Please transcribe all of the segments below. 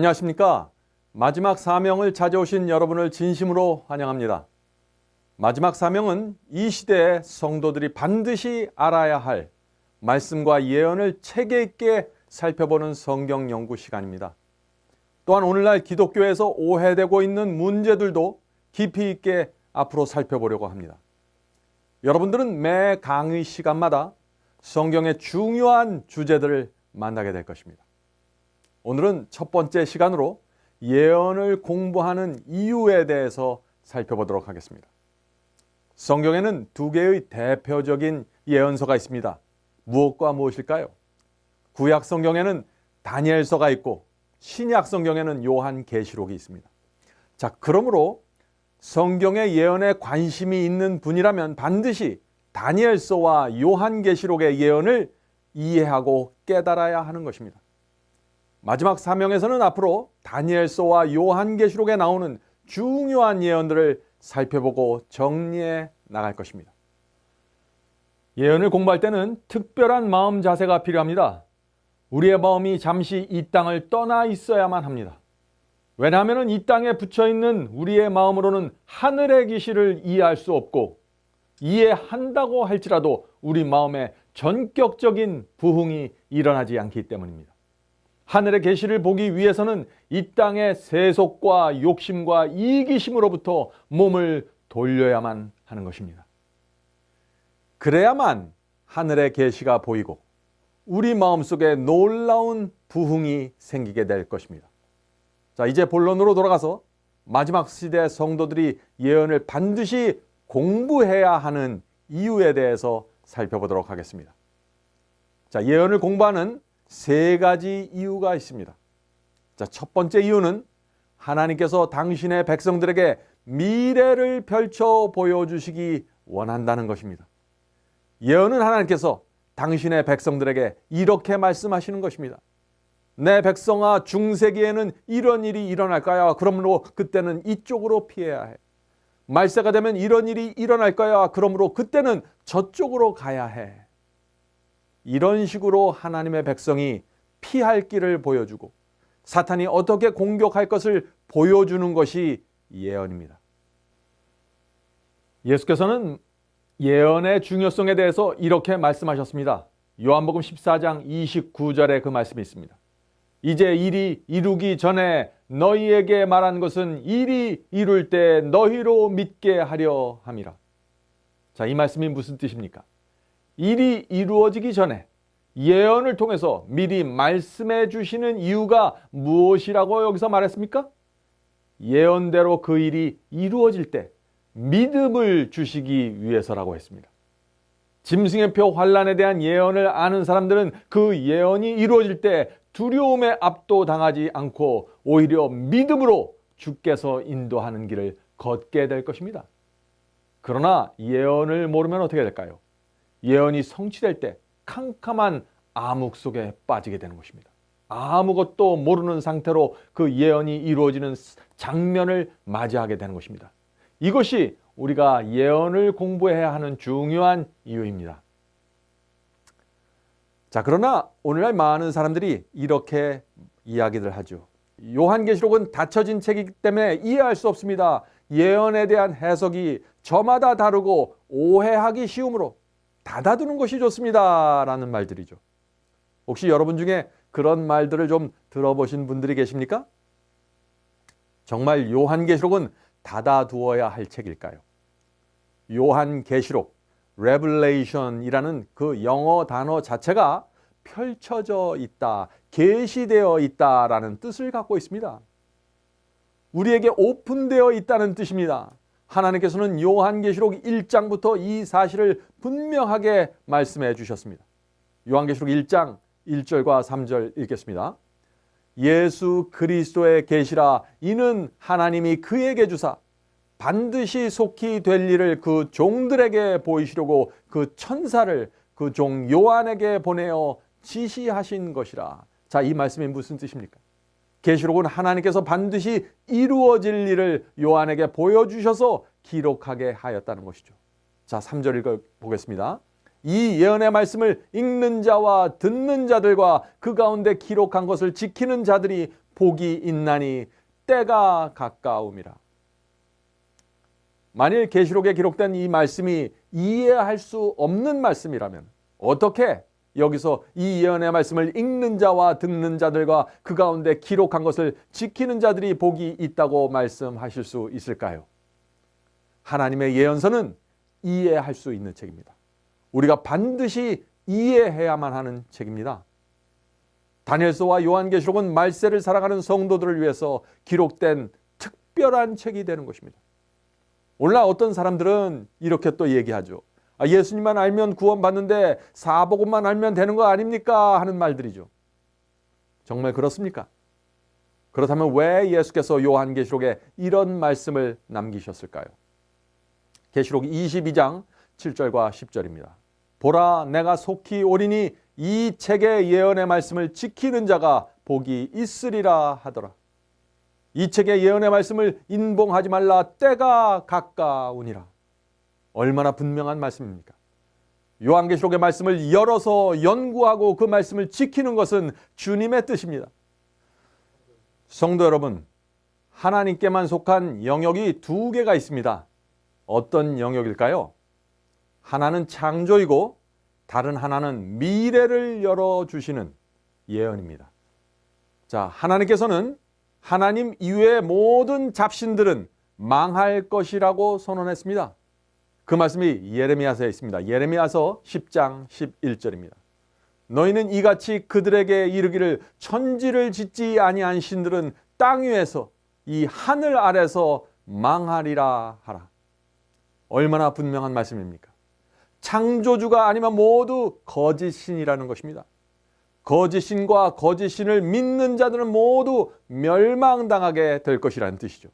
안녕하십니까? 마지막 사명을 찾아오신 여러분을 진심으로 환영합니다. 마지막 사명은 이 시대의 성도들이 반드시 알아야 할 말씀과 예언을 체계 있게 살펴보는 성경 연구 시간입니다. 또한 오늘날 기독교에서 오해되고 있는 문제들도 깊이 있게 앞으로 살펴보려고 합니다. 여러분들은 매 강의 시간마다 성경의 중요한 주제들을 만나게 될 것입니다. 오늘은 첫 번째 시간으로 예언을 공부하는 이유에 대해서 살펴보도록 하겠습니다. 성경에는 두 개의 대표적인 예언서가 있습니다. 무엇과 무엇일까요? 구약 성경에는 다니엘서가 있고 신약 성경에는 요한계시록이 있습니다. 자, 그러므로 성경의 예언에 관심이 있는 분이라면 반드시 다니엘서와 요한계시록의 예언을 이해하고 깨달아야 하는 것입니다. 마지막 사명에서는 앞으로 다니엘서와 요한계시록에 나오는 중요한 예언들을 살펴보고 정리해 나갈 것입니다. 예언을 공부할 때는 특별한 마음 자세가 필요합니다. 우리의 마음이 잠시 이 땅을 떠나 있어야만 합니다. 왜냐하면 이 땅에 붙여있는 우리의 마음으로는 하늘의 계시를 이해할 수 없고 이해한다고 할지라도 우리 마음에 전격적인 부흥이 일어나지 않기 때문입니다. 하늘의 계시를 보기 위해서는 이 땅의 세속과 욕심과 이기심으로부터 몸을 돌려야만 하는 것입니다. 그래야만 하늘의 계시가 보이고 우리 마음속에 놀라운 부흥이 생기게 될 것입니다. 자, 이제 본론으로 돌아가서 마지막 시대 성도들이 예언을 반드시 공부해야 하는 이유에 대해서 살펴보도록 하겠습니다. 자, 예언을 공부하는 세 가지 이유가 있습니다. 자, 첫 번째 이유는 하나님께서 당신의 백성들에게 미래를 펼쳐 보여주시기 원한다는 것입니다. 예언은 하나님께서 당신의 백성들에게 이렇게 말씀하시는 것입니다. 내 백성아, 중세기에는 이런 일이 일어날 거야. 그러므로 그때는 이쪽으로 피해야 해. 말세가 되면 이런 일이 일어날 거야. 그러므로 그때는 저쪽으로 가야 해. 이런 식으로 하나님의 백성이 피할 길을 보여주고 사탄이 어떻게 공격할 것을 보여주는 것이 예언입니다. 예수께서는 예언의 중요성에 대해서 이렇게 말씀하셨습니다. 요한복음 14장 29절에 그 말씀이 있습니다. 이제 일이 이루기 전에 너희에게 말한 것은 일이 이룰 때 너희로 믿게 하려 함이라. 자, 이 말씀이 무슨 뜻입니까? 일이 이루어지기 전에 예언을 통해서 미리 말씀해 주시는 이유가 무엇이라고 여기서 말했습니까? 예언대로 그 일이 이루어질 때 믿음을 주시기 위해서라고 했습니다. 짐승의 표 환란에 대한 예언을 아는 사람들은 그 예언이 이루어질 때 두려움에 압도당하지 않고 오히려 믿음으로 주께서 인도하는 길을 걷게 될 것입니다. 그러나 예언을 모르면 어떻게 될까요? 예언이 성취될 때 캄캄한 암흑 속에 빠지게 되는 것입니다. 아무것도 모르는 상태로 그 예언이 이루어지는 장면을 맞이하게 되는 것입니다. 이것이 우리가 예언을 공부해야 하는 중요한 이유입니다. 자, 그러나 오늘날 많은 사람들이 이렇게 이야기를 하죠. 요한계시록은 닫혀진 책이기 때문에 이해할 수 없습니다. 예언에 대한 해석이 저마다 다르고 오해하기 쉬우므로 닫아두는 것이 좋습니다 라는 말들이죠. 혹시 여러분 중에 그런 말들을 좀 들어보신 분들이 계십니까? 정말 요한계시록은 닫아두어야 할 책일까요? 요한계시록, Revelation이라는 그 영어 단어 자체가 펼쳐져 있다, 계시되어 있다라는 뜻을 갖고 있습니다. 우리에게 오픈되어 있다는 뜻입니다. 하나님께서는 요한계시록 1장부터 이 사실을 분명하게 말씀해 주셨습니다. 요한계시록 1장 1절과 3절 읽겠습니다. 예수 그리스도의 계시라 이는 하나님이 그에게 주사 반드시 속히 될 일을 그 종들에게 보이시려고 그 천사를 그 종 요한에게 보내어 지시하신 것이라. 자, 이 말씀이 무슨 뜻입니까? 계시록은 하나님께서 반드시 이루어질 일을 요한에게 보여주셔서 기록하게 하였다는 것이죠. 자, 3절 읽어보겠습니다. 이 예언의 말씀을 읽는 자와 듣는 자들과 그 가운데 기록한 것을 지키는 자들이 복이 있나니 때가 가까움이라. 만일 계시록에 기록된 이 말씀이 이해할 수 없는 말씀이라면 어떻게 여기서 이 예언의 말씀을 읽는 자와 듣는 자들과 그 가운데 기록한 것을 지키는 자들이 복이 있다고 말씀하실 수 있을까요? 하나님의 예언서는 이해할 수 있는 책입니다. 우리가 반드시 이해해야만 하는 책입니다. 다니엘서와 요한계시록은 말세를 살아가는 성도들을 위해서 기록된 특별한 책이 되는 것입니다. 오늘날 어떤 사람들은 이렇게 또 얘기하죠. 예수님만 알면 구원받는데 사복음만 알면 되는 거 아닙니까? 하는 말들이죠. 정말 그렇습니까? 그렇다면 왜 예수께서 요한계시록에 이런 말씀을 남기셨을까요? 계시록 22장 7절과 10절입니다. 보라, 내가 속히 오리니 이 책의 예언의 말씀을 지키는 자가 복이 있으리라 하더라. 이 책의 예언의 말씀을 인봉하지 말라, 때가 가까우니라. 얼마나 분명한 말씀입니까? 요한계시록의 말씀을 열어서 연구하고 그 말씀을 지키는 것은 주님의 뜻입니다. 성도 여러분, 하나님께만 속한 영역이 두 개가 있습니다. 어떤 영역일까요? 하나는 창조이고 다른 하나는 미래를 열어주시는 예언입니다. 자, 하나님께서는 하나님 이외의 모든 잡신들은 망할 것이라고 선언했습니다. 그 말씀이 예레미야서에 있습니다. 예레미야서 10장 11절입니다. 너희는 이같이 그들에게 이르기를 천지를 짓지 아니한 신들은 땅 위에서 이 하늘 아래서 망하리라 하라. 얼마나 분명한 말씀입니까? 창조주가 아니면 모두 거짓신이라는 것입니다. 거짓신과 거짓신을 믿는 자들은 모두 멸망당하게 될 것이라는 뜻이죠.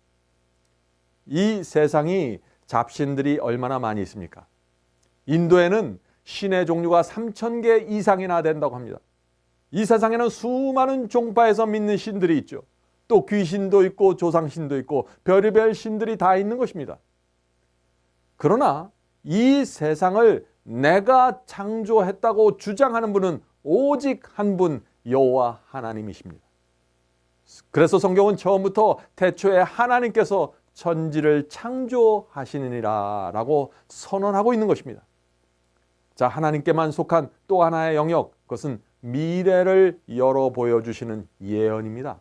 이 세상이 잡신들이 얼마나 많이 있습니까? 인도에는 신의 종류가 3,000개 이상이나 된다고 합니다. 이 세상에는 수많은 종파에서 믿는 신들이 있죠. 또 귀신도 있고 조상신도 있고 별의별 신들이 다 있는 것입니다. 그러나 이 세상을 내가 창조했다고 주장하는 분은 오직 한 분, 여호와 하나님이십니다. 그래서 성경은 처음부터 태초에 하나님께서 천지를 창조하시느니라 라고 선언하고 있는 것입니다. 자, 하나님께만 속한 또 하나의 영역, 그것은 미래를 열어 보여주시는 예언입니다.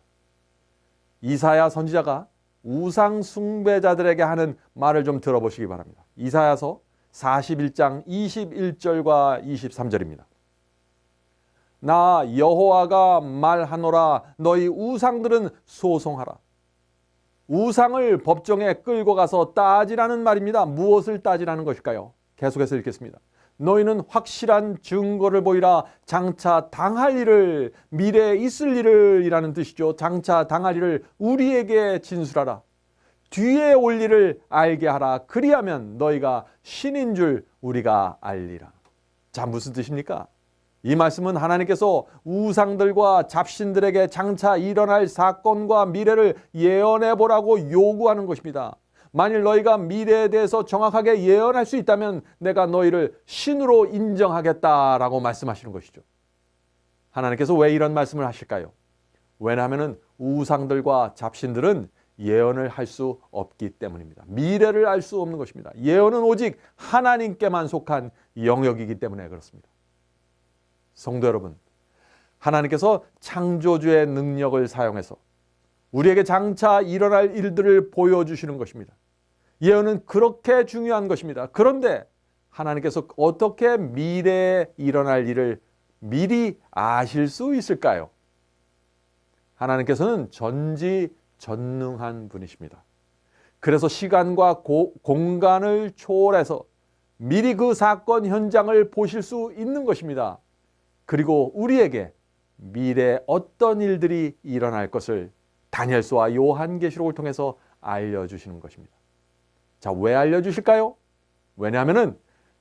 이사야 선지자가 우상 숭배자들에게 하는 말을 좀 들어보시기 바랍니다. 이사야서 41장 21절과 23절입니다. 나 여호와가 말하노라, 너희 우상들은 소송하라. 우상을 법정에 끌고 가서 따지라는 말입니다. 무엇을 따지라는 것일까요? 계속해서 읽겠습니다. 너희는 확실한 증거를 보이라. 장차 당할 일을, 미래에 있을 일을 이라는 뜻이죠. 장차 당할 일을 우리에게 진술하라. 뒤에 올 일을 알게 하라. 그리하면 너희가 신인 줄 우리가 알리라. 자, 무슨 뜻입니까? 이 말씀은 하나님께서 우상들과 잡신들에게 장차 일어날 사건과 미래를 예언해 보라고 요구하는 것입니다. 만일 너희가 미래에 대해서 정확하게 예언할 수 있다면 내가 너희를 신으로 인정하겠다라고 말씀하시는 것이죠. 하나님께서 왜 이런 말씀을 하실까요? 왜냐하면 우상들과 잡신들은 예언을 할 수 없기 때문입니다. 미래를 알 수 없는 것입니다. 예언은 오직 하나님께만 속한 영역이기 때문에 그렇습니다. 성도 여러분, 하나님께서 창조주의 능력을 사용해서 우리에게 장차 일어날 일들을 보여주시는 것입니다. 예언은 그렇게 중요한 것입니다. 그런데 하나님께서 어떻게 미래에 일어날 일을 미리 아실 수 있을까요? 하나님께서는 전지전능한 분이십니다. 그래서 시간과 공간을 초월해서 미리 그 사건 현장을 보실 수 있는 것입니다. 그리고 우리에게 미래에 어떤 일들이 일어날 것을 다니엘서와 요한계시록을 통해서 알려주시는 것입니다. 자, 왜 알려주실까요? 왜냐하면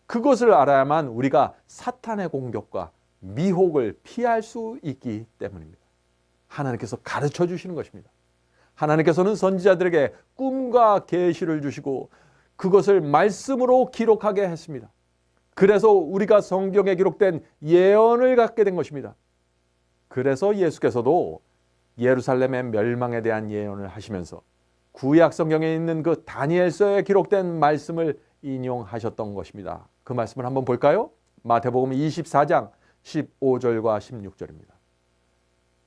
그것을 알아야만 우리가 사탄의 공격과 미혹을 피할 수 있기 때문입니다. 하나님께서 가르쳐 주시는 것입니다. 하나님께서는 선지자들에게 꿈과 계시를 주시고 그것을 말씀으로 기록하게 했습니다. 그래서 우리가 성경에 기록된 예언을 갖게 된 것입니다. 그래서 예수께서도 예루살렘의 멸망에 대한 예언을 하시면서 구약 성경에 있는 그 다니엘서에 기록된 말씀을 인용하셨던 것입니다. 그 말씀을 한번 볼까요? 마태복음 24장 15절과 16절입니다.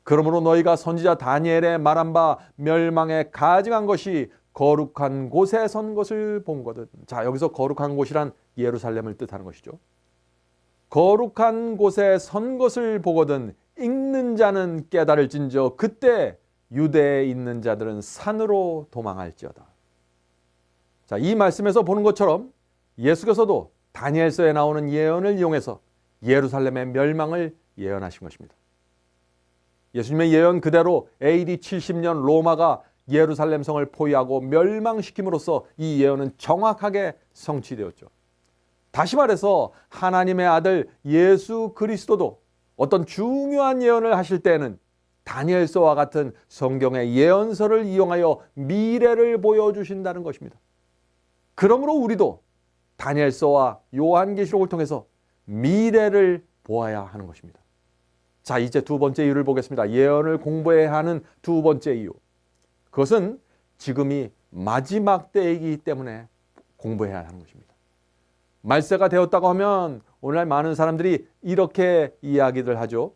그러므로 너희가 선지자 다니엘의 말한 바 멸망에 가증한 것이 거룩한 곳에 선 것을 본거든. 자, 여기서 거룩한 곳이란 예루살렘을 뜻하는 것이죠. 거룩한 곳에 선 것을 보거든 읽는 자는 깨달을진저 그때 유대에 있는 자들은 산으로 도망할지어다. 자, 이 말씀에서 보는 것처럼 예수께서도 다니엘서에 나오는 예언을 이용해서 예루살렘의 멸망을 예언하신 것입니다. 예수님의 예언 그대로 AD 70년 로마가 예루살렘 성을 포위하고 멸망시킴으로써 이 예언은 정확하게 성취되었죠. 다시 말해서 하나님의 아들 예수 그리스도도 어떤 중요한 예언을 하실 때에는 다니엘서와 같은 성경의 예언서를 이용하여 미래를 보여주신다는 것입니다. 그러므로 우리도 다니엘서와 요한계시록을 통해서 미래를 보아야 하는 것입니다. 자, 이제 두 번째 이유를 보겠습니다. 예언을 공부해야 하는 두 번째 이유. 그것은 지금이 마지막 때이기 때문에 공부해야 하는 것입니다. 말세가 되었다고 하면 오늘날 많은 사람들이 이렇게 이야기를 하죠.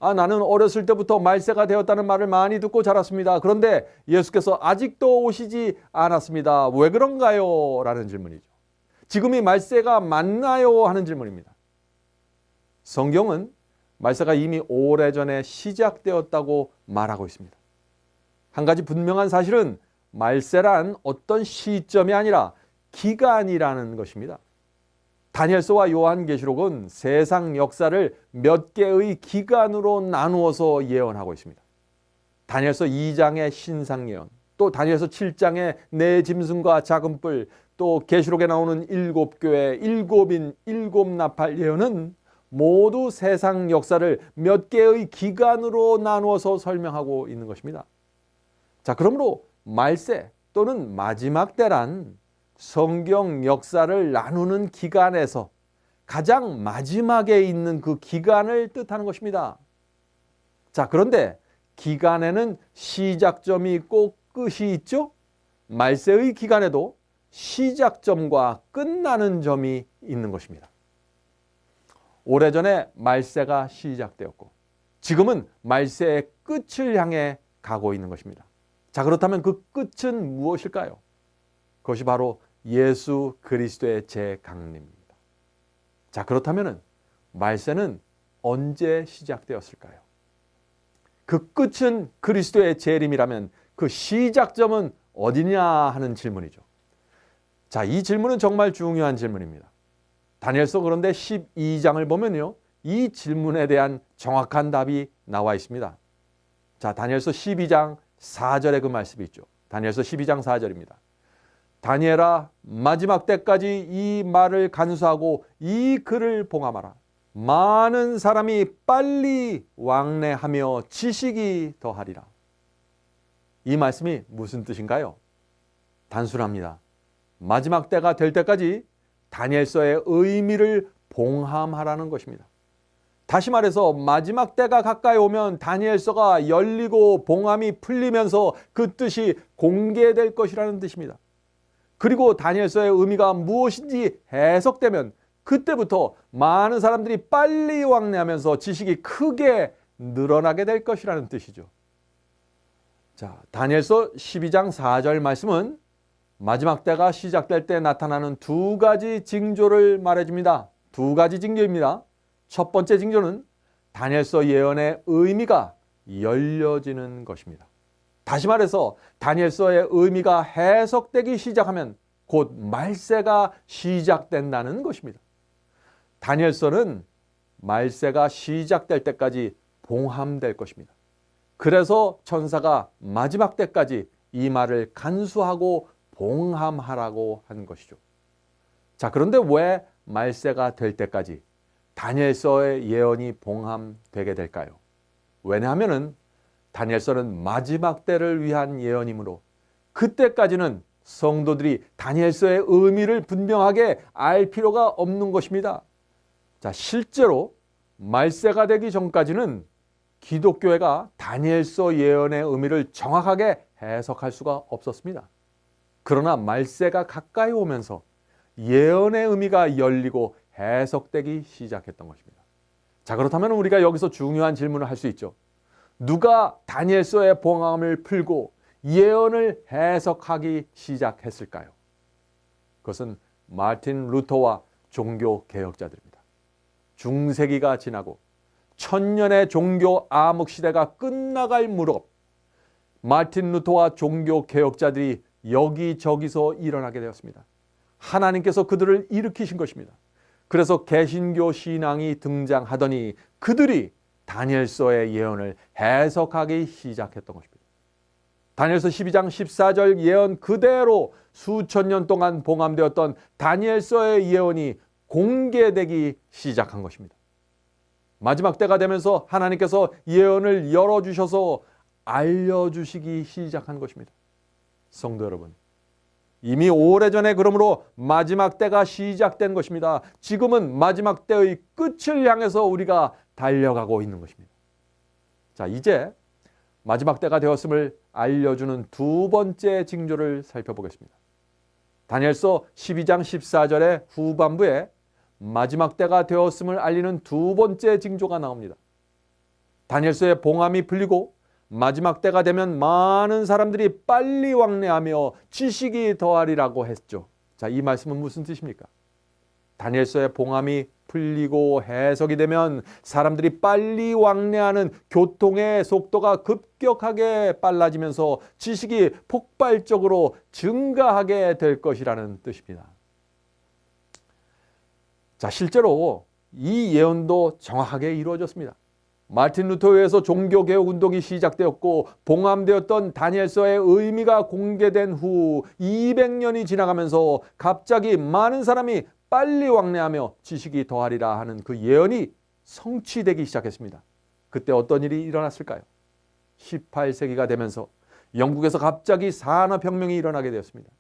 나는 어렸을 때부터 말세가 되었다는 말을 많이 듣고 자랐습니다. 그런데 예수께서 아직도 오시지 않았습니다. 왜 그런가요? 라는 질문이죠. 지금이 말세가 맞나요? 하는 질문입니다. 성경은 말세가 이미 오래전에 시작되었다고 말하고 있습니다. 한 가지 분명한 사실은 말세란 어떤 시점이 아니라 기간이라는 것입니다. 다니엘서와 요한계시록은 세상 역사를 몇 개의 기간으로 나누어서 예언하고 있습니다. 다니엘서 2장의 신상 예언, 또 다니엘서 7장의 네 짐승과 작은 뿔, 또 계시록에 나오는 7교회, 7인, 7나팔 예언은 모두 세상 역사를 몇 개의 기간으로 나누어서 설명하고 있는 것입니다. 자, 그러므로 말세 또는 마지막 때란 성경 역사를 나누는 기간에서 가장 마지막에 있는 그 기간을 뜻하는 것입니다. 자, 그런데 기간에는 시작점이 있고 끝이 있죠? 말세의 기간에도 시작점과 끝나는 점이 있는 것입니다. 오래전에 말세가 시작되었고 지금은 말세의 끝을 향해 가고 있는 것입니다. 자, 그렇다면 그 끝은 무엇일까요? 그것이 바로 예수 그리스도의 재강림입니다. 자, 그렇다면 말세는 언제 시작되었을까요? 그 끝은 그리스도의 재림이라면 그 시작점은 어디냐 하는 질문이죠. 자, 이 질문은 정말 중요한 질문입니다. 다니엘서 그런데 12장을 보면요, 이 질문에 대한 정확한 답이 나와 있습니다. 자, 다니엘서 12장 4절에 그 말씀이 있죠. 다니엘서 12장 4절입니다. 다니엘아, 마지막 때까지 이 말을 간수하고 이 글을 봉함하라. 많은 사람이 빨리 왕래하며 지식이 더하리라. 이 말씀이 무슨 뜻인가요? 단순합니다. 마지막 때가 될 때까지 다니엘서의 의미를 봉함하라는 것입니다. 다시 말해서 마지막 때가 가까이 오면 다니엘서가 열리고 봉함이 풀리면서 그 뜻이 공개될 것이라는 뜻입니다. 그리고 다니엘서의 의미가 무엇인지 해석되면 그때부터 많은 사람들이 빨리 왕래하면서 지식이 크게 늘어나게 될 것이라는 뜻이죠. 자, 다니엘서 12장 4절 말씀은 마지막 때가 시작될 때 나타나는 두 가지 징조를 말해줍니다. 두 가지 징조입니다. 첫 번째 징조는 다니엘서 예언의 의미가 열려지는 것입니다. 다시 말해서 다니엘서의 의미가 해석되기 시작하면 곧 말세가 시작된다는 것입니다. 다니엘서는 말세가 시작될 때까지 봉함될 것입니다. 그래서 천사가 마지막 때까지 이 말을 간수하고 봉함하라고 한 것이죠. 자, 그런데 왜 말세가 될 때까지 다니엘서의 예언이 봉함되게 될까요? 왜냐하면 다니엘서는 마지막 때를 위한 예언이므로 그때까지는 성도들이 다니엘서의 의미를 분명하게 알 필요가 없는 것입니다. 자, 실제로 말세가 되기 전까지는 기독교회가 다니엘서 예언의 의미를 정확하게 해석할 수가 없었습니다. 그러나 말세가 가까이 오면서 예언의 의미가 열리고 해석되기 시작했던 것입니다. 자, 그렇다면 우리가 여기서 중요한 질문을 할 수 있죠. 누가 다니엘서의 봉함을 풀고 예언을 해석하기 시작했을까요? 그것은 마틴 루터와 종교 개혁자들입니다. 중세기가 지나고 천년의 종교 암흑 시대가 끝나갈 무렵 마틴 루터와 종교 개혁자들이 여기저기서 일어나게 되었습니다. 하나님께서 그들을 일으키신 것입니다. 그래서 개신교 신앙이 등장하더니 그들이 다니엘서의 예언을 해석하기 시작했던 것입니다. 다니엘서 12장 14절 예언 그대로 수천 년 동안 봉함되었던 다니엘서의 예언이 공개되기 시작한 것입니다. 마지막 때가 되면서 하나님께서 예언을 열어주셔서 알려주시기 시작한 것입니다. 성도 여러분, 이미 오래전에 그러므로 마지막 때가 시작된 것입니다. 지금은 마지막 때의 끝을 향해서 우리가 달려가고 있는 것입니다. 자, 이제 마지막 때가 되었음을 알려주는 두 번째 징조를 살펴보겠습니다. 다니엘서 12장 14절의 후반부에 마지막 때가 되었음을 알리는 두 번째 징조가 나옵니다. 다니엘서의 봉함이 풀리고 마지막 때가 되면 많은 사람들이 빨리 왕래하며 지식이 더하리라고 했죠. 자, 이 말씀은 무슨 뜻입니까? 다니엘서의 봉함이 풀리고 해석이 되면 사람들이 빨리 왕래하는 교통의 속도가 급격하게 빨라지면서 지식이 폭발적으로 증가하게 될 것이라는 뜻입니다. 자, 실제로 이 예언도 정확하게 이루어졌습니다. 마틴 루터에 의해서 종교개혁 운동이 시작되었고 봉함되었던 다니엘서의 의미가 공개된 후 200년이 지나가면서 갑자기 많은 사람이 빨리 왕래하며 지식이 더하리라 하는 그 예언이 성취되기 시작했습니다. 그때 어떤 일이 일어났을까요? 18세기가 되면서 영국에서 갑자기 산업혁명이 일어나게 되었습니다.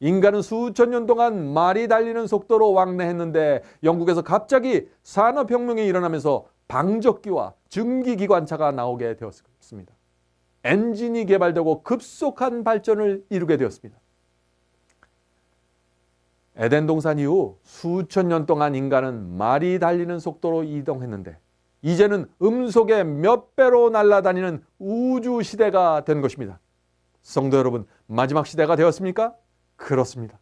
인간은 수천 년 동안 말이 달리는 속도로 왕래했는데 영국에서 갑자기 산업혁명이 일어나면서 방적기와 증기기관차가 나오게 되었습니다. 엔진이 개발되고 급속한 발전을 이루게 되었습니다. 에덴 동산 이후 수천 년 동안 인간은 말이 달리는 속도로 이동했는데 이제는 음속의 몇 배로 날아다니는 우주 시대가 된 것입니다. 성도 여러분, 마지막 시대가 되었습니까? 그렇습니다.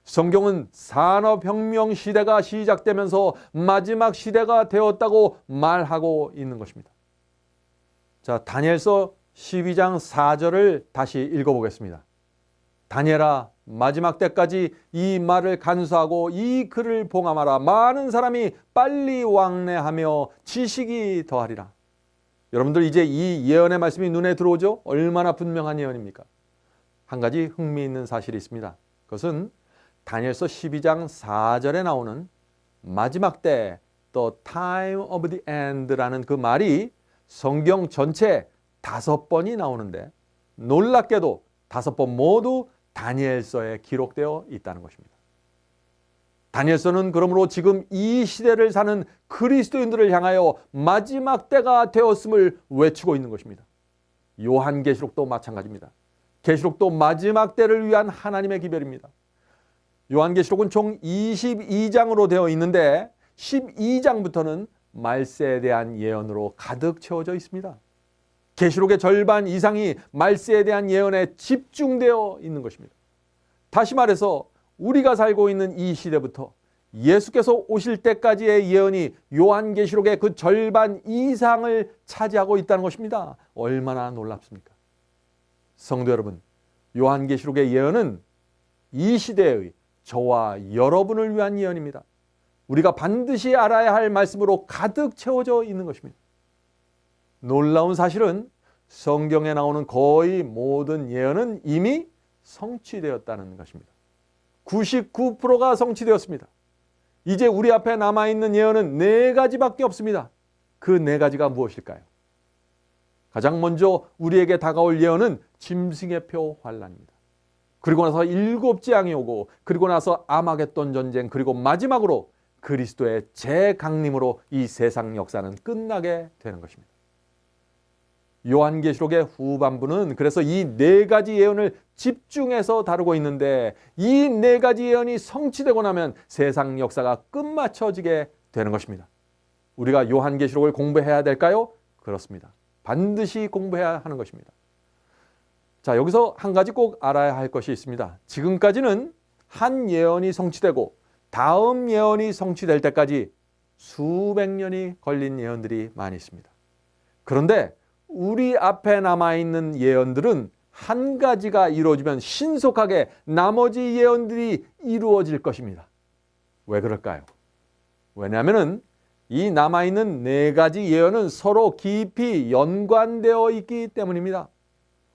성경은 산업혁명 시대가 시작되면서 마지막 시대가 되었다고 말하고 있는 것입니다. 자, 다니엘서 12장 4절을 다시 읽어보겠습니다. 다니엘아, 마지막 때까지 이 말을 간수하고 이 글을 봉함하라. 많은 사람이 빨리 왕래하며 지식이 더하리라. 여러분들 이제 이 예언의 말씀이 눈에 들어오죠? 얼마나 분명한 예언입니까? 한 가지 흥미있는 사실이 있습니다. 그것은 다니엘서 12장 4절에 나오는 마지막 때 The time of the end라는 그 말이 성경 전체 5번이 나오는데 놀랍게도 5번 모두 다니엘서에 기록되어 있다는 것입니다. 다니엘서는 그러므로 지금 이 시대를 사는 그리스도인들을 향하여 마지막 때가 되었음을 외치고 있는 것입니다. 요한계시록도 마찬가지입니다. 계시록도 마지막 때를 위한 하나님의 기별입니다. 요한계시록은 총 22장으로 되어 있는데 12장부터는 말세에 대한 예언으로 가득 채워져 있습니다. 계시록의 절반 이상이 말세에 대한 예언에 집중되어 있는 것입니다. 다시 말해서 우리가 살고 있는 이 시대부터 예수께서 오실 때까지의 예언이 요한계시록의 그 절반 이상을 차지하고 있다는 것입니다. 얼마나 놀랍습니까? 성도 여러분, 요한계시록의 예언은 이 시대의 저와 여러분을 위한 예언입니다. 우리가 반드시 알아야 할 말씀으로 가득 채워져 있는 것입니다. 놀라운 사실은 성경에 나오는 거의 모든 예언은 이미 성취되었다는 것입니다. 99%가 성취되었습니다. 이제 우리 앞에 남아있는 예언은 4가지밖에 없습니다. 그 4가지가 무엇일까요? 가장 먼저 우리에게 다가올 예언은 짐승의 표 환란입니다. 그리고 나서 7재앙이 오고 그리고 나서 아마겟돈 전쟁 그리고 마지막으로 그리스도의 재강림으로 이 세상 역사는 끝나게 되는 것입니다. 요한계시록의 후반부는 그래서 이 네 가지 예언을 집중해서 다루고 있는데 이 네 가지 예언이 성취되고 나면 세상 역사가 끝마쳐지게 되는 것입니다. 우리가 요한계시록을 공부해야 될까요? 그렇습니다. 반드시 공부해야 하는 것입니다. 자, 여기서 한 가지 꼭 알아야 할 것이 있습니다. 지금까지는 한 예언이 성취되고 다음 예언이 성취될 때까지 수백 년이 걸린 예언들이 많이 있습니다. 그런데 우리 앞에 남아있는 예언들은 한 가지가 이루어지면 신속하게 나머지 예언들이 이루어질 것입니다. 왜 그럴까요? 왜냐하면 이 남아있는 네 가지 예언은 서로 깊이 연관되어 있기 때문입니다.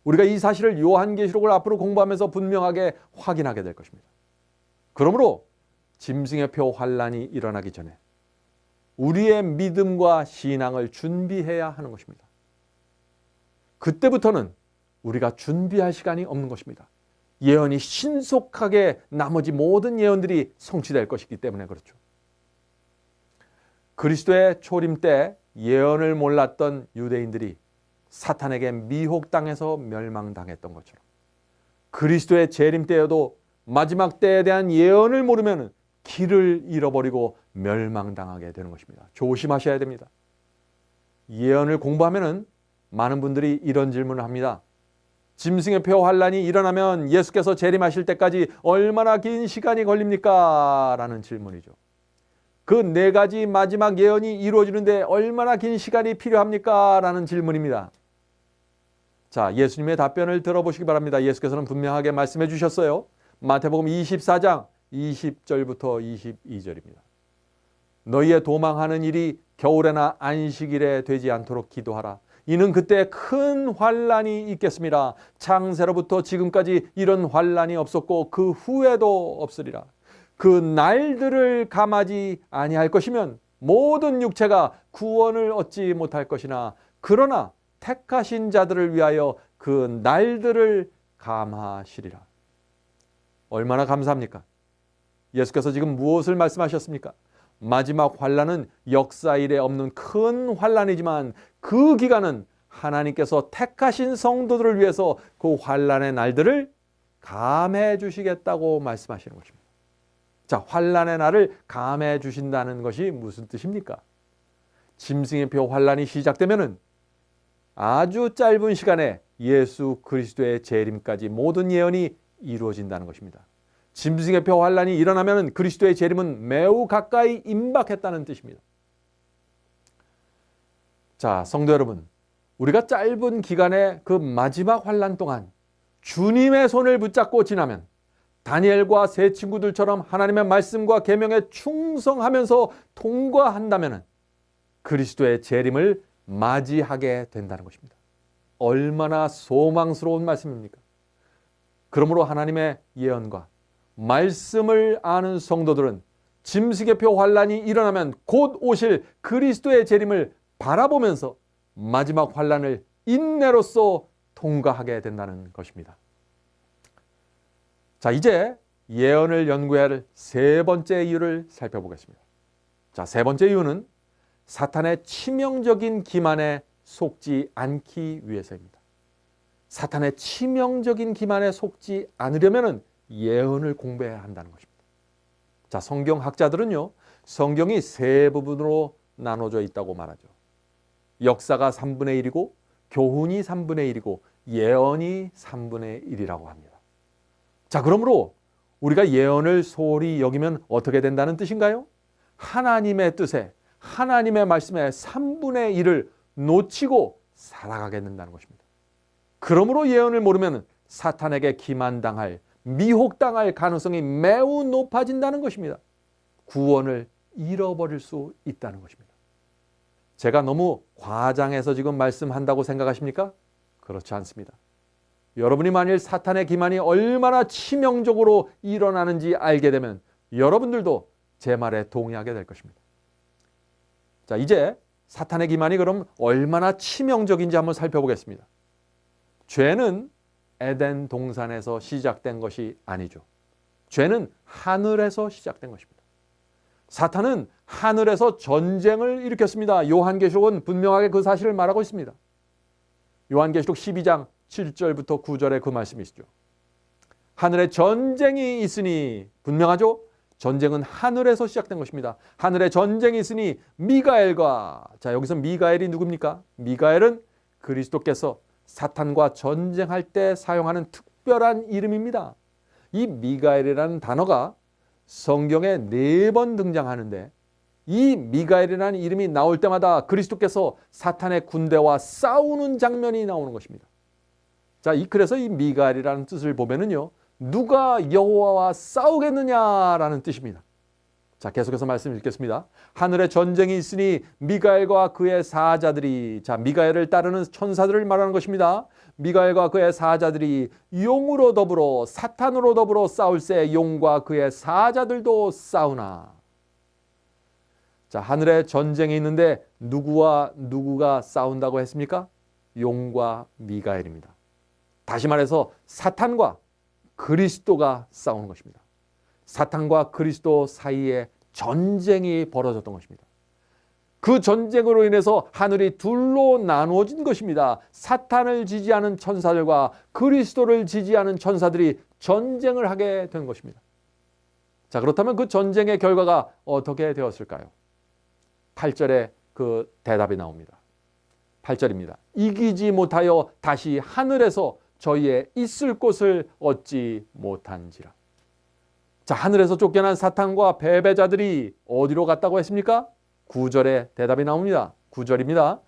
우리가 이 사실을 요한계시록을 앞으로 공부하면서 분명하게 확인하게 될 것입니다. 그러므로 짐승의 표 환란이 일어나기 전에 우리의 믿음과 신앙을 준비해야 하는 것입니다. 그때부터는 우리가 준비할 시간이 없는 것입니다. 예언이 신속하게 나머지 모든 예언들이 성취될 것이기 때문에 그렇죠. 그리스도의 초림 때 예언을 몰랐던 유대인들이 사탄에게 미혹당해서 멸망당했던 것처럼 그리스도의 재림 때에도 마지막 때에 대한 예언을 모르면 길을 잃어버리고 멸망당하게 되는 것입니다. 조심하셔야 됩니다. 예언을 공부하면 많은 분들이 이런 질문을 합니다. 짐승의 표 환란이 일어나면 예수께서 재림하실 때까지 얼마나 긴 시간이 걸립니까? 라는 질문이죠. 그 네 가지 마지막 예언이 이루어지는데 얼마나 긴 시간이 필요합니까? 라는 질문입니다. 자, 예수님의 답변을 들어보시기 바랍니다. 예수께서는 분명하게 말씀해 주셨어요. 마태복음 24장 20절부터 22절입니다. 너희의 도망하는 일이 겨울에나 안식일에 되지 않도록 기도하라. 이는 그때 큰 환란이 있겠습니다. 창세로부터 지금까지 이런 환란이 없었고 그 후에도 없으리라. 그 날들을 감하지 아니할 것이면 모든 육체가 구원을 얻지 못할 것이나 그러나 택하신 자들을 위하여 그 날들을 감하시리라. 얼마나 감사합니까? 예수께서 지금 무엇을 말씀하셨습니까? 마지막 환란은 역사 이래 없는 큰 환란이지만 그 기간은 하나님께서 택하신 성도들을 위해서 그 환란의 날들을 감해 주시겠다고 말씀하시는 것입니다. 자, 환란의 날을 감해 주신다는 것이 무슨 뜻입니까? 짐승의 표 환란이 시작되면은 아주 짧은 시간에 예수 그리스도의 재림까지 모든 예언이 이루어진다는 것입니다. 짐승의 표 환란이 일어나면 그리스도의 재림은 매우 가까이 임박했다는 뜻입니다. 자, 성도 여러분, 우리가 짧은 기간의 그 마지막 환란 동안 주님의 손을 붙잡고 지나면 다니엘과 세 친구들처럼 하나님의 말씀과 계명에 충성하면서 통과한다면 그리스도의 재림을 맞이하게 된다는 것입니다. 얼마나 소망스러운 말씀입니까? 그러므로 하나님의 예언과 말씀을 아는 성도들은 짐승의 표 환란이 일어나면 곧 오실 그리스도의 재림을 바라보면서 마지막 환란을 인내로써 통과하게 된다는 것입니다. 자, 이제 예언을 연구해야 할 세 번째 이유를 살펴보겠습니다. 자, 세 번째 이유는 사탄의 치명적인 기만에 속지 않기 위해서입니다. 사탄의 치명적인 기만에 속지 않으려면 예언을 공부해야 한다는 것입니다. 자, 성경학자들은요, 성경이 세 부분으로 나눠져 있다고 말하죠. 역사가 3분의 1이고 교훈이 3분의 1이고 예언이 3분의 1이라고 합니다. 자, 그러므로 우리가 예언을 소홀히 여기면 어떻게 된다는 뜻인가요? 하나님의 뜻에, 하나님의 말씀에 3분의 1을 놓치고 살아가게 된다는 것입니다. 그러므로 예언을 모르면 사탄에게 기만당할, 미혹당할 가능성이 매우 높아진다는 것입니다. 구원을 잃어버릴 수 있다는 것입니다. 제가 너무 과장해서 지금 말씀한다고 생각하십니까? 그렇지 않습니다. 여러분이 만일 사탄의 기만이 얼마나 치명적으로 일어나는지 알게 되면 여러분들도 제 말에 동의하게 될 것입니다. 자, 이제 사탄의 기만이 그럼 얼마나 치명적인지 한번 살펴보겠습니다. 죄는 에덴 동산에서 시작된 것이 아니죠. 죄는 하늘에서 시작된 것입니다. 사탄은 하늘에서 전쟁을 일으켰습니다. 요한계시록은 분명하게 그 사실을 말하고 있습니다. 요한계시록 12장 7절부터 9절의 그 말씀이시죠. 하늘에 전쟁이 있으니, 분명하죠? 전쟁은 하늘에서 시작된 것입니다. 하늘에 전쟁이 있으니 미가엘과, 자, 여기서 미가엘이 누굽니까? 미가엘은 그리스도께서 사탄과 전쟁할 때 사용하는 특별한 이름입니다. 이 미가엘이라는 단어가 성경에 4번 등장하는데, 이 미가엘이라는 이름이 나올 때마다 그리스도께서 사탄의 군대와 싸우는 장면이 나오는 것입니다. 자, 그래서 이 미가엘이라는 뜻을 보면은요, 누가 여호와와 싸우겠느냐라는 뜻입니다. 자, 계속해서 말씀 읽겠습니다. 하늘에 전쟁이 있으니 미가엘과 그의 사자들이, 자, 미가엘을 따르는 천사들을 말하는 것입니다. 미가엘과 그의 사자들이 용으로 더불어 사탄으로 더불어 싸울새 용과 그의 사자들도 싸우나. 자, 하늘에 전쟁이 있는데 누구와 누구가 싸운다고 했습니까? 용과 미가엘입니다. 다시 말해서 사탄과 그리스도가 싸우는 것입니다. 사탄과 그리스도 사이에 전쟁이 벌어졌던 것입니다. 그 전쟁으로 인해서 하늘이 둘로 나누어진 것입니다. 사탄을 지지하는 천사들과 그리스도를 지지하는 천사들이 전쟁을 하게 된 것입니다. 자, 그렇다면 그 전쟁의 결과가 어떻게 되었을까요? 8절에 그 대답이 나옵니다. 8절입니다. 이기지 못하여 다시 하늘에서 저희의 있을 곳을 얻지 못한지라. 자, 하늘에서 쫓겨난 사탄과 패배자들이 어디로 갔다고 했습니까? 9절에 대답이 나옵니다. 9절입니다.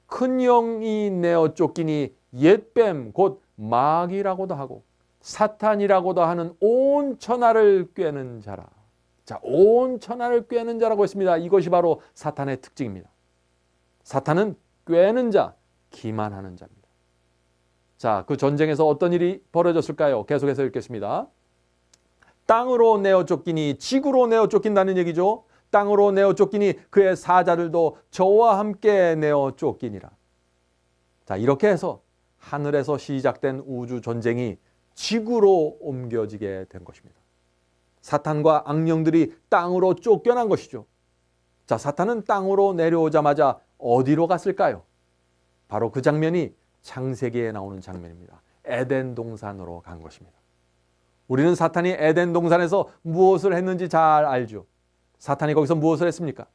큰 영이 내어 쫓기니 옛뱀 곧 마귀라고도 하고 사탄이라고도 하는 온 천하를 꿰는 자라. 자, 온 천하를 꿰는 자라고 했습니다. 이것이 바로 사탄의 특징입니다. 사탄은 꿰는 자, 기만하는 자입니다. 자, 그 전쟁에서 어떤 일이 벌어졌을까요? 계속해서 읽겠습니다. 땅으로 내어 쫓기니, 지구로 내어 쫓긴다는 얘기죠. 땅으로 내어 쫓기니 그의 사자들도 저와 함께 내어 쫓기니라. 자, 이렇게 해서 하늘에서 시작된 우주 전쟁이 지구로 옮겨지게 된 것입니다. 사탄과 악령들이 땅으로 쫓겨난 것이죠. 자, 사탄은 땅으로 내려오자마자 어디로 갔을까요? 바로 그 장면이 창세기에 나오는 장면입니다. 에덴 동산으로 간 것입니다. 우리는 사탄이 에덴 동산에서 무엇을 했는지 잘 알죠. 사탄이 거기서 무엇을 했습니까?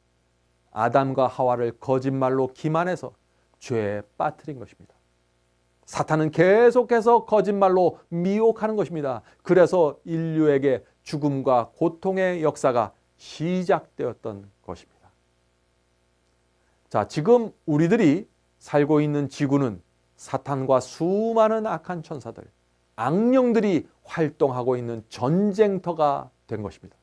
아담과 하와를 거짓말로 기만해서 죄에 빠뜨린 것입니다. 사탄은 계속해서 거짓말로 미혹하는 것입니다. 그래서 인류에게 죽음과 고통의 역사가 시작되었던 것입니다. 자, 지금 우리들이 살고 있는 지구는 사탄과 수많은 악한 천사들, 악령들이 활동하고 있는 전쟁터가 된 것입니다.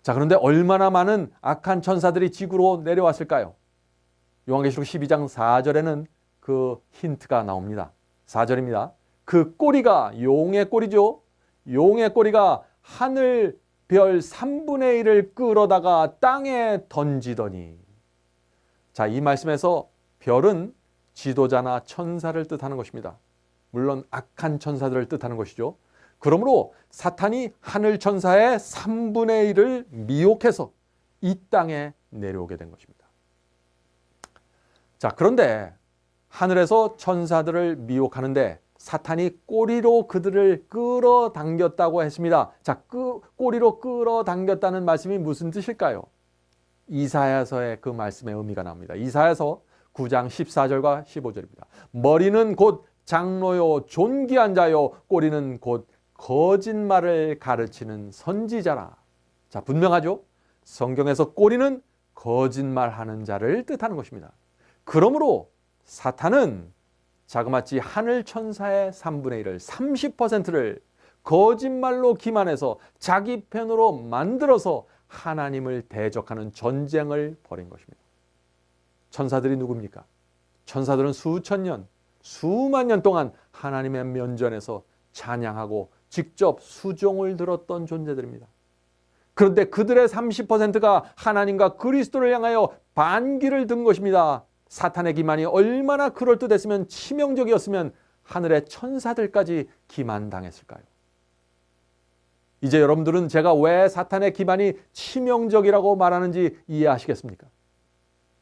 자, 그런데 얼마나 많은 악한 천사들이 지구로 내려왔을까요? 요한계시록 12장 4절에는 그 힌트가 나옵니다. 4절입니다. 그 꼬리가 용의 꼬리죠. 용의 꼬리가 하늘 별 3분의 1을 끌어다가 땅에 던지더니. 자, 이 말씀에서 별은 지도자나 천사를 뜻하는 것입니다. 물론 악한 천사들을 뜻하는 것이죠. 그러므로 사탄이 하늘 천사의 3분의 1을 미혹해서 이 땅에 내려오게 된 것입니다. 자, 그런데 하늘에서 천사들을 미혹하는데 사탄이 꼬리로 그들을 끌어당겼다고 했습니다. 자, 꼬리로 끌어당겼다는 말씀이 무슨 뜻일까요? 이사야서의 그 말씀의 의미가 나옵니다. 이사야서 9장 14절과 15절입니다. 머리는 곧 장로요 존귀한 자요 꼬리는 곧 거짓말을 가르치는 선지자라. 자, 분명하죠? 성경에서 꼬리는 거짓말하는 자를 뜻하는 것입니다. 그러므로 사탄은 자그마치 하늘 천사의 3분의 1을 30%를 거짓말로 기만해서 자기 편으로 만들어서 하나님을 대적하는 전쟁을 벌인 것입니다. 천사들이 누굽니까? 천사들은 수천 년, 수만 년 동안 하나님의 면전에서 찬양하고 직접 수종을 들었던 존재들입니다. 그런데 그들의 30%가 하나님과 그리스도를 향하여 반기를 든 것입니다. 사탄의 기만이 얼마나 그럴듯했으면, 치명적이었으면 하늘의 천사들까지 기만당했을까요? 이제 여러분들은 제가 왜 사탄의 기만이 치명적이라고 말하는지 이해하시겠습니까?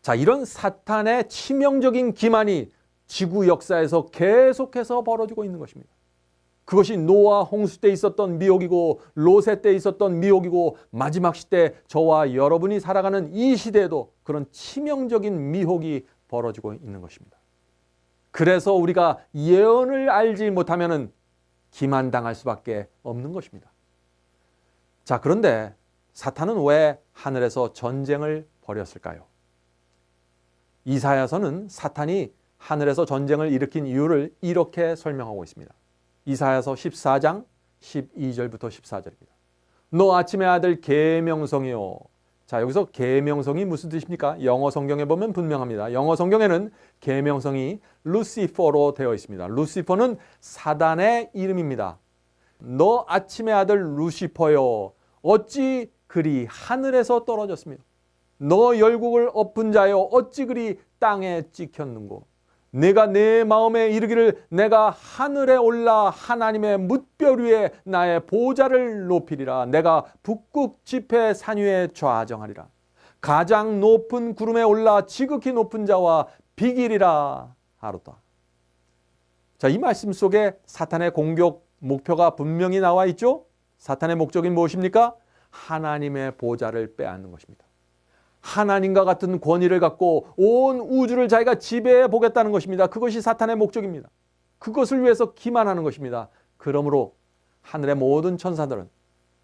자, 이런 사탄의 치명적인 기만이 지구 역사에서 계속해서 벌어지고 있는 것입니다. 그것이 노아 홍수 때 있었던 미혹이고 롯의 때 있었던 미혹이고 마지막 시대 저와 여러분이 살아가는 이 시대에도 그런 치명적인 미혹이 벌어지고 있는 것입니다. 그래서 우리가 예언을 알지 못하면 기만당할 수밖에 없는 것입니다. 자, 그런데 사탄은 왜 하늘에서 전쟁을 벌였을까요? 이사야서는 사탄이 하늘에서 전쟁을 일으킨 이유를 이렇게 설명하고 있습니다. 이사야서 14장 12절부터 14절입니다. 너 아침의 아들 계명성이요. 자, 여기서 계명성이 무슨 뜻입니까? 영어 성경에 보면 분명합니다. 영어 성경에는 계명성이 루시퍼로 되어 있습니다. 루시퍼는 사단의 이름입니다. 너 아침의 아들 루시퍼요. 어찌 그리 하늘에서 떨어졌습니까? 너 열국을 엎은 자여 어찌 그리 땅에 찍혔는고? 내가 내 마음에 이르기를 내가 하늘에 올라 하나님의 뭇별 위에 나의 보좌를 높이리라. 내가 북극 지폐 산 위에 좌정하리라. 가장 높은 구름에 올라 지극히 높은 자와 비기리라 하로다. 자, 이 말씀 속에 사탄의 공격 목표가 분명히 나와 있죠. 사탄의 목적이 무엇입니까? 하나님의 보좌를 빼앗는 것입니다. 하나님과 같은 권위를 갖고 온 우주를 자기가 지배해 보겠다는 것입니다. 그것이 사탄의 목적입니다. 그것을 위해서 기만하는 것입니다. 그러므로 하늘의 모든 천사들은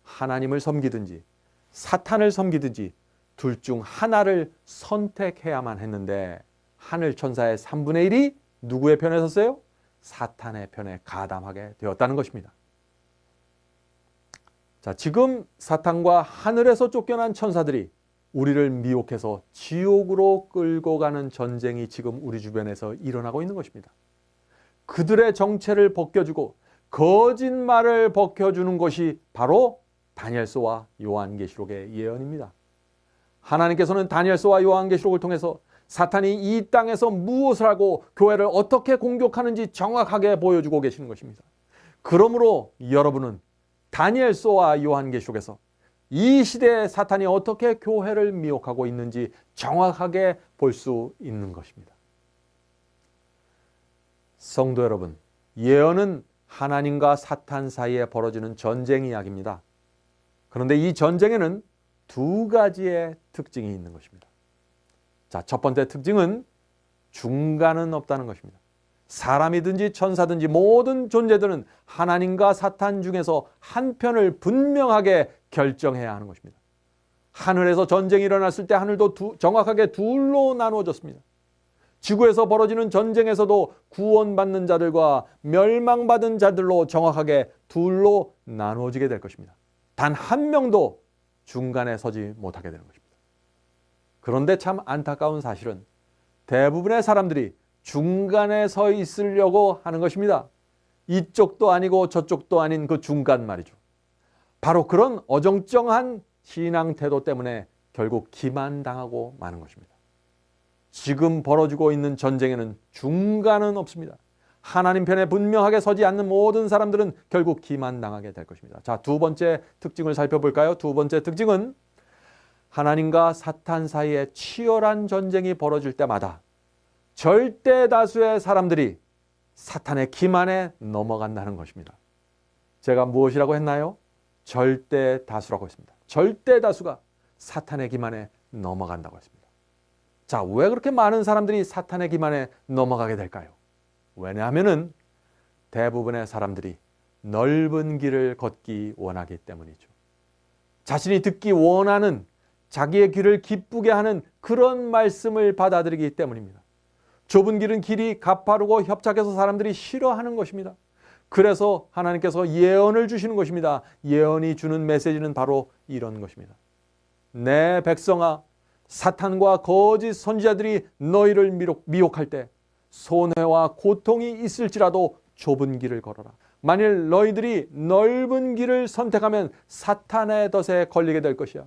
하나님을 섬기든지 사탄을 섬기든지 둘 중 하나를 선택해야만 했는데 하늘 천사의 3분의 1이 누구의 편에 섰어요? 사탄의 편에 가담하게 되었다는 것입니다. 자, 지금 사탄과 하늘에서 쫓겨난 천사들이 우리를 미혹해서 지옥으로 끌고 가는 전쟁이 지금 우리 주변에서 일어나고 있는 것입니다. 그들의 정체를 벗겨주고 거짓말을 벗겨주는 것이 바로 다니엘서와 요한계시록의 예언입니다. 하나님께서는 다니엘서와 요한계시록을 통해서 사탄이 이 땅에서 무엇을 하고 교회를 어떻게 공격하는지 정확하게 보여주고 계시는 것입니다. 그러므로 여러분은 다니엘서와 요한계시록에서 이 시대에 사탄이 어떻게 교회를 미혹하고 있는지 정확하게 볼 수 있는 것입니다. 성도 여러분, 예언은 하나님과 사탄 사이에 벌어지는 전쟁 이야기입니다. 그런데 이 전쟁에는 두 가지의 특징이 있는 것입니다. 자, 첫 번째 특징은 중간은 없다는 것입니다. 사람이든지 천사든지 모든 존재들은 하나님과 사탄 중에서 한 편을 분명하게 결정해야 하는 것입니다. 하늘에서 전쟁이 일어났을 때 하늘도 정확하게 둘로 나누어졌습니다. 지구에서 벌어지는 전쟁에서도 구원받는 자들과 멸망받은 자들로 정확하게 둘로 나누어지게 될 것입니다. 단 한 명도 중간에 서지 못하게 되는 것입니다. 그런데 참 안타까운 사실은 대부분의 사람들이 중간에 서 있으려고 하는 것입니다. 이쪽도 아니고 저쪽도 아닌 그 중간 말이죠. 바로 그런 어정쩡한 신앙 태도 때문에 결국 기만당하고 마는 것입니다. 지금 벌어지고 있는 전쟁에는 중간은 없습니다. 하나님 편에 분명하게 서지 않는 모든 사람들은 결국 기만당하게 될 것입니다. 자, 두 번째 특징을 살펴볼까요? 두 번째 특징은 하나님과 사탄 사이에 치열한 전쟁이 벌어질 때마다 절대 다수의 사람들이 사탄의 기만에 넘어간다는 것입니다. 제가 무엇이라고 했나요? 절대 다수라고 했습니다. 절대 다수가 사탄의 기만에 넘어간다고 했습니다. 자, 왜 그렇게 많은 사람들이 사탄의 기만에 넘어가게 될까요? 왜냐하면은 대부분의 사람들이 넓은 길을 걷기 원하기 때문이죠. 자신이 듣기 원하는 자기의 귀를 기쁘게 하는 그런 말씀을 받아들이기 때문입니다. 좁은 길은 길이 가파르고 협착해서 사람들이 싫어하는 것입니다. 그래서 하나님께서 예언을 주시는 것입니다. 예언이 주는 메시지는 바로 이런 것입니다. 내 백성아, 사탄과 거짓 선지자들이 너희를 미혹할 때 손해와 고통이 있을지라도 좁은 길을 걸어라. 만일 너희들이 넓은 길을 선택하면 사탄의 덫에 걸리게 될 것이야.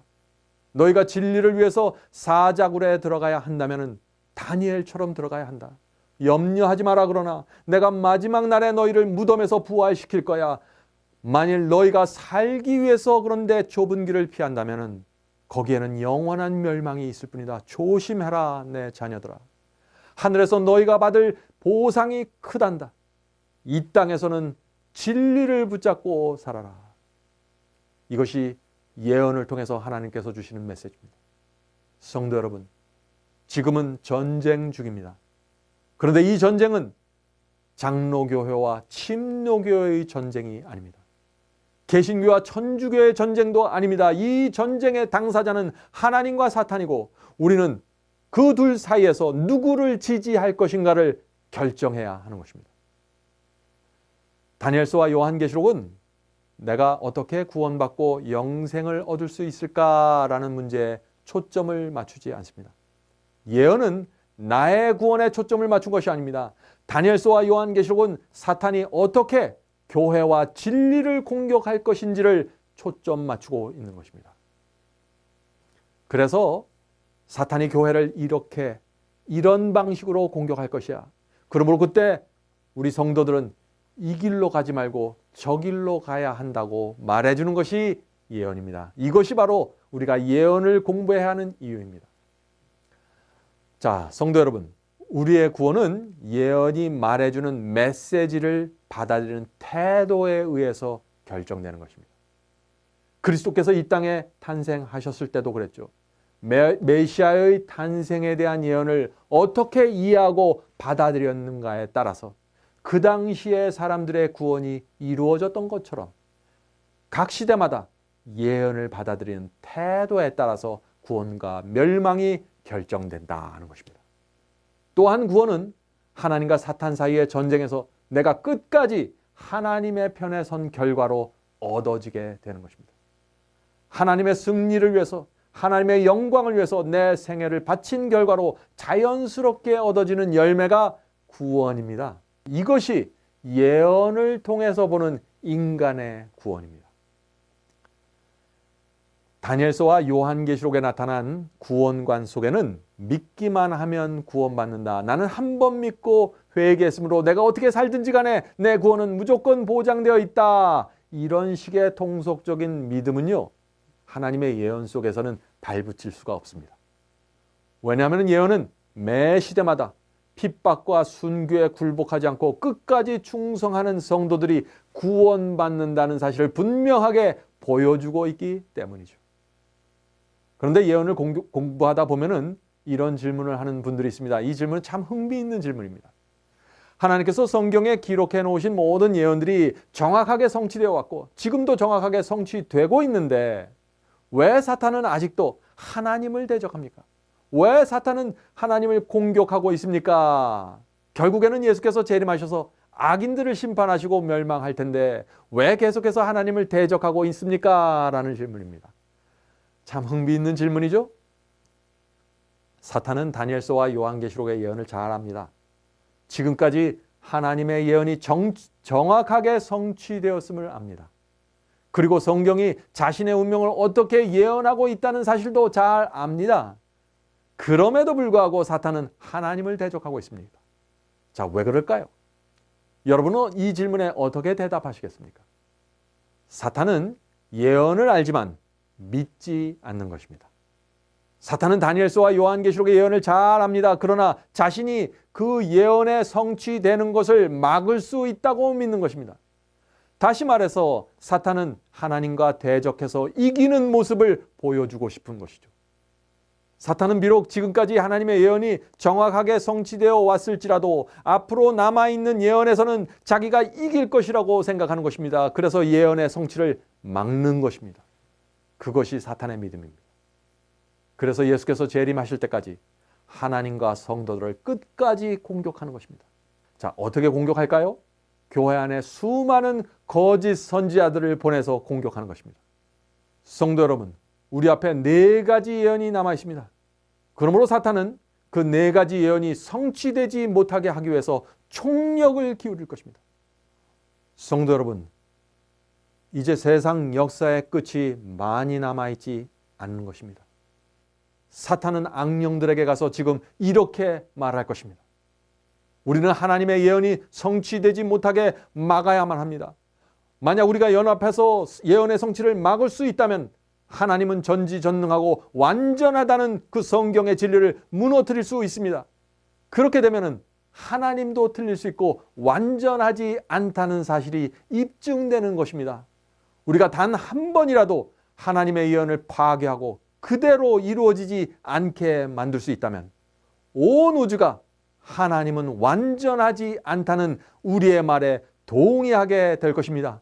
너희가 진리를 위해서 사자굴에 들어가야 한다면 다니엘처럼 들어가야 한다. 염려하지 마라. 그러나 내가 마지막 날에 너희를 무덤에서 부활시킬 거야. 만일 너희가 살기 위해서 그런데 좁은 길을 피한다면 거기에는 영원한 멸망이 있을 뿐이다. 조심해라 내 자녀들아. 하늘에서 너희가 받을 보상이 크단다. 이 땅에서는 진리를 붙잡고 살아라. 이것이 예언을 통해서 하나님께서 주시는 메시지입니다. 성도 여러분, 지금은 전쟁 중입니다. 그런데 이 전쟁은 장로교회와 침노교회의 전쟁이 아닙니다. 개신교와 천주교의 전쟁도 아닙니다. 이 전쟁의 당사자는 하나님과 사탄이고 우리는 그 둘 사이에서 누구를 지지할 것인가를 결정해야 하는 것입니다. 다니엘서와 요한계시록은 내가 어떻게 구원받고 영생을 얻을 수 있을까라는 문제에 초점을 맞추지 않습니다. 예언은 나의 구원에 초점을 맞춘 것이 아닙니다. 다니엘서와 요한계시록은 사탄이 어떻게 교회와 진리를 공격할 것인지를 초점 맞추고 있는 것입니다. 그래서 사탄이 교회를 이런 방식으로 공격할 것이야. 그러므로 그때 우리 성도들은 이 길로 가지 말고 저 길로 가야 한다고 말해주는 것이 예언입니다. 이것이 바로 우리가 예언을 공부해야 하는 이유입니다. 자, 성도 여러분, 우리의 구원은 예언이 말해주는 메시지를 받아들이는 태도에 의해서 결정되는 것입니다. 그리스도께서 이 땅에 탄생하셨을 때도 그랬죠. 메시아의 탄생에 대한 예언을 어떻게 이해하고 받아들였는가에 따라서 그 당시의 사람들의 구원이 이루어졌던 것처럼 각 시대마다 예언을 받아들이는 태도에 따라서 구원과 멸망이 결정된다는 것입니다. 또한 구원은 하나님과 사탄 사이의 전쟁에서 내가 끝까지 하나님의 편에 선 결과로 얻어지게 되는 것입니다. 하나님의 승리를 위해서, 하나님의 영광을 위해서 내 생애를 바친 결과로 자연스럽게 얻어지는 열매가 구원입니다. 이것이 예언을 통해서 보는 인간의 구원입니다. 다니엘서와 요한계시록에 나타난 구원관 속에는 믿기만 하면 구원받는다. 나는 한 번 믿고 회개했으므로 내가 어떻게 살든지 간에 내 구원은 무조건 보장되어 있다. 이런 식의 통속적인 믿음은요, 하나님의 예언 속에서는 발붙일 수가 없습니다. 왜냐하면 예언은 매 시대마다 핍박과 순교에 굴복하지 않고 끝까지 충성하는 성도들이 구원받는다는 사실을 분명하게 보여주고 있기 때문이죠. 그런데 예언을 공부하다 보면은 이런 질문을 하는 분들이 있습니다. 이 질문은 참 흥미있는 질문입니다. 하나님께서 성경에 기록해 놓으신 모든 예언들이 정확하게 성취되어 왔고 지금도 정확하게 성취되고 있는데 왜 사탄은 아직도 하나님을 대적합니까? 왜 사탄은 하나님을 공격하고 있습니까? 결국에는 예수께서 재림하셔서 악인들을 심판하시고 멸망할 텐데 왜 계속해서 하나님을 대적하고 있습니까? 라는 질문입니다. 참 흥미있는 질문이죠? 사탄은 다니엘서와 요한계시록의 예언을 잘 압니다. 지금까지 하나님의 예언이 정확하게 성취되었음을 압니다. 그리고 성경이 자신의 운명을 어떻게 예언하고 있다는 사실도 잘 압니다. 그럼에도 불구하고 사탄은 하나님을 대적하고 있습니다. 자, 왜 그럴까요? 여러분은 이 질문에 어떻게 대답하시겠습니까? 사탄은 예언을 알지만 믿지 않는 것입니다. 사탄은 다니엘서와 요한계시록의 예언을 잘 압니다. 그러나 자신이 그 예언에 성취되는 것을 막을 수 있다고 믿는 것입니다. 다시 말해서 사탄은 하나님과 대적해서 이기는 모습을 보여주고 싶은 것이죠. 사탄은 비록 지금까지 하나님의 예언이 정확하게 성취되어 왔을지라도 앞으로 남아있는 예언에서는 자기가 이길 것이라고 생각하는 것입니다. 그래서 예언의 성취를 막는 것입니다. 그것이 사탄의 믿음입니다. 그래서 예수께서 재림하실 때까지 하나님과 성도들을 끝까지 공격하는 것입니다. 자, 어떻게 공격할까요? 교회 안에 수많은 거짓 선지자들을 보내서 공격하는 것입니다. 성도 여러분, 우리 앞에 4가지 예언이 남아 있습니다. 그러므로 사탄은 그 4가지 예언이 성취되지 못하게 하기 위해서 총력을 기울일 것입니다. 성도 여러분, 이제 세상 역사의 끝이 많이 남아있지 않는 것입니다. 사탄은 악령들에게 가서 지금 이렇게 말할 것입니다. 우리는 하나님의 예언이 성취되지 못하게 막아야만 합니다. 만약 우리가 연합해서 예언의 성취를 막을 수 있다면 하나님은 전지전능하고 완전하다는 그 성경의 진리를 무너뜨릴 수 있습니다. 그렇게 되면은 하나님도 틀릴 수 있고 완전하지 않다는 사실이 입증되는 것입니다. 우리가 단 한 번이라도 하나님의 예언을 파괴하고 그대로 이루어지지 않게 만들 수 있다면 온 우주가 하나님은 완전하지 않다는 우리의 말에 동의하게 될 것입니다.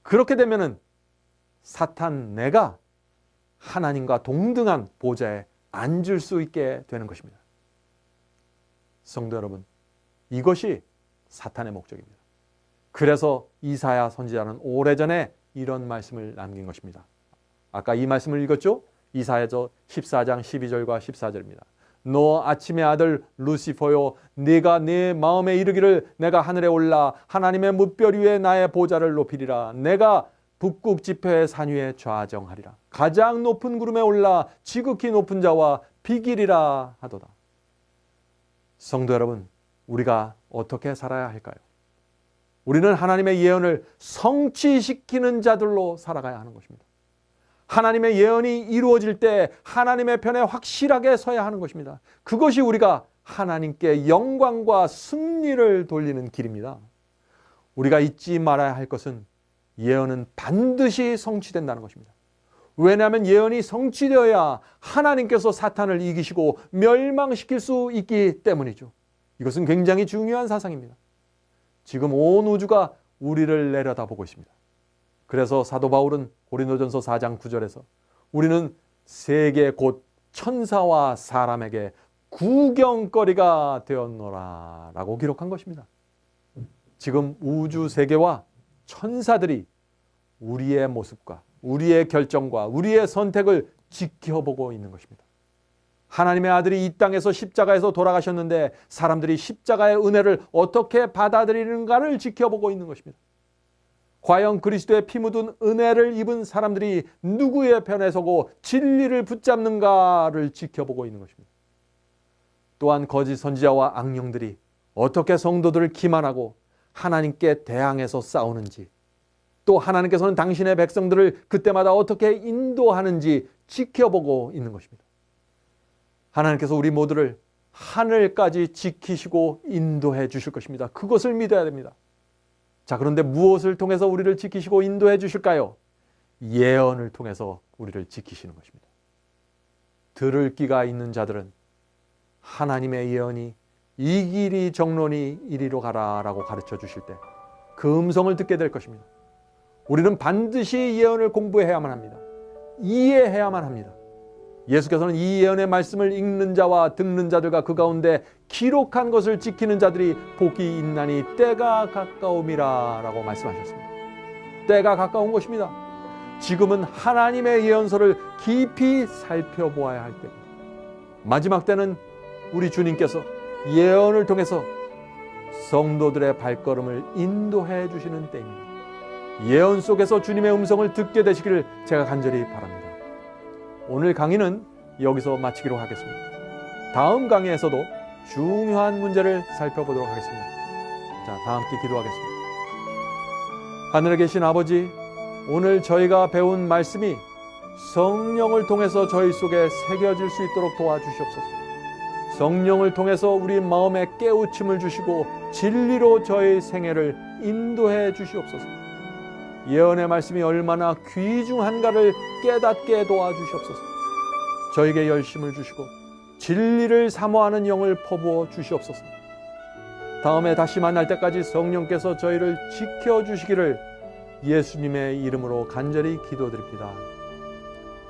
그렇게 되면은 사탄 내가 하나님과 동등한 보좌에 앉을 수 있게 되는 것입니다. 성도 여러분, 이것이 사탄의 목적입니다. 그래서 이사야 선지자는 오래전에 이런 말씀을 남긴 것입니다. 아까 이 말씀을 읽었죠? 이사야서 14장 12절과 14절입니다. 너 아침의 아들 루시퍼요, 네가 네 마음에 이르기를 내가 하늘에 올라 하나님의 뭇별 위에 나의 보좌를 높이리라. 내가 북극 지표의 산 위에 좌정하리라. 가장 높은 구름에 올라 지극히 높은 자와 비기리라 하도다. 성도 여러분, 우리가 어떻게 살아야 할까요? 우리는 하나님의 예언을 성취시키는 자들로 살아가야 하는 것입니다. 하나님의 예언이 이루어질 때 하나님의 편에 확실하게 서야 하는 것입니다. 그것이 우리가 하나님께 영광과 승리를 돌리는 길입니다. 우리가 잊지 말아야 할 것은 예언은 반드시 성취된다는 것입니다. 왜냐하면 예언이 성취되어야 하나님께서 사탄을 이기시고 멸망시킬 수 있기 때문이죠. 이것은 굉장히 중요한 사상입니다. 지금 온 우주가 우리를 내려다보고 있습니다. 그래서 사도 바울은 고린도전서 4장 9절에서 우리는 세계 곧 천사와 사람에게 구경거리가 되었노라 라고 기록한 것입니다. 지금 우주 세계와 천사들이 우리의 모습과 우리의 결정과 우리의 선택을 지켜보고 있는 것입니다. 하나님의 아들이 이 땅에서 십자가에서 돌아가셨는데 사람들이 십자가의 은혜를 어떻게 받아들이는가를 지켜보고 있는 것입니다. 과연 그리스도의 피 묻은 은혜를 입은 사람들이 누구의 편에 서고 진리를 붙잡는가를 지켜보고 있는 것입니다. 또한 거짓 선지자와 악령들이 어떻게 성도들을 기만하고 하나님께 대항해서 싸우는지, 또 하나님께서는 당신의 백성들을 그때마다 어떻게 인도하는지 지켜보고 있는 것입니다. 하나님께서 우리 모두를 하늘까지 지키시고 인도해 주실 것입니다. 그것을 믿어야 됩니다. 자, 그런데 무엇을 통해서 우리를 지키시고 인도해 주실까요? 예언을 통해서 우리를 지키시는 것입니다. 들을 귀가 있는 자들은 하나님의 예언이 이 길이 정론이 이리로 가라라고 가르쳐 주실 때 그 음성을 듣게 될 것입니다. 우리는 반드시 예언을 공부해야만 합니다. 이해해야만 합니다. 예수께서는 이 예언의 말씀을 읽는 자와 듣는 자들과 그 가운데 기록한 것을 지키는 자들이 복이 있나니 때가 가까움이라 라고 말씀하셨습니다. 때가 가까운 것입니다. 지금은 하나님의 예언서를 깊이 살펴보아야 할 때입니다. 마지막 때는 우리 주님께서 예언을 통해서 성도들의 발걸음을 인도해 주시는 때입니다. 예언 속에서 주님의 음성을 듣게 되시기를 제가 간절히 바랍니다. 오늘 강의는 여기서 마치기로 하겠습니다. 다음 강의에서도 중요한 문제를 살펴보도록 하겠습니다. 자, 다 함께 기도하겠습니다. 하늘에 계신 아버지, 오늘 저희가 배운 말씀이 성령을 통해서 저희 속에 새겨질 수 있도록 도와주시옵소서. 성령을 통해서 우리 마음에 깨우침을 주시고 진리로 저희 생애를 인도해 주시옵소서. 예언의 말씀이 얼마나 귀중한가를 깨닫게 도와주시옵소서. 저에게 열심을 주시고 진리를 사모하는 영을 퍼부어 주시옵소서. 다음에 다시 만날 때까지 성령께서 저희를 지켜주시기를 예수님의 이름으로 간절히 기도드립니다.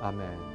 아멘.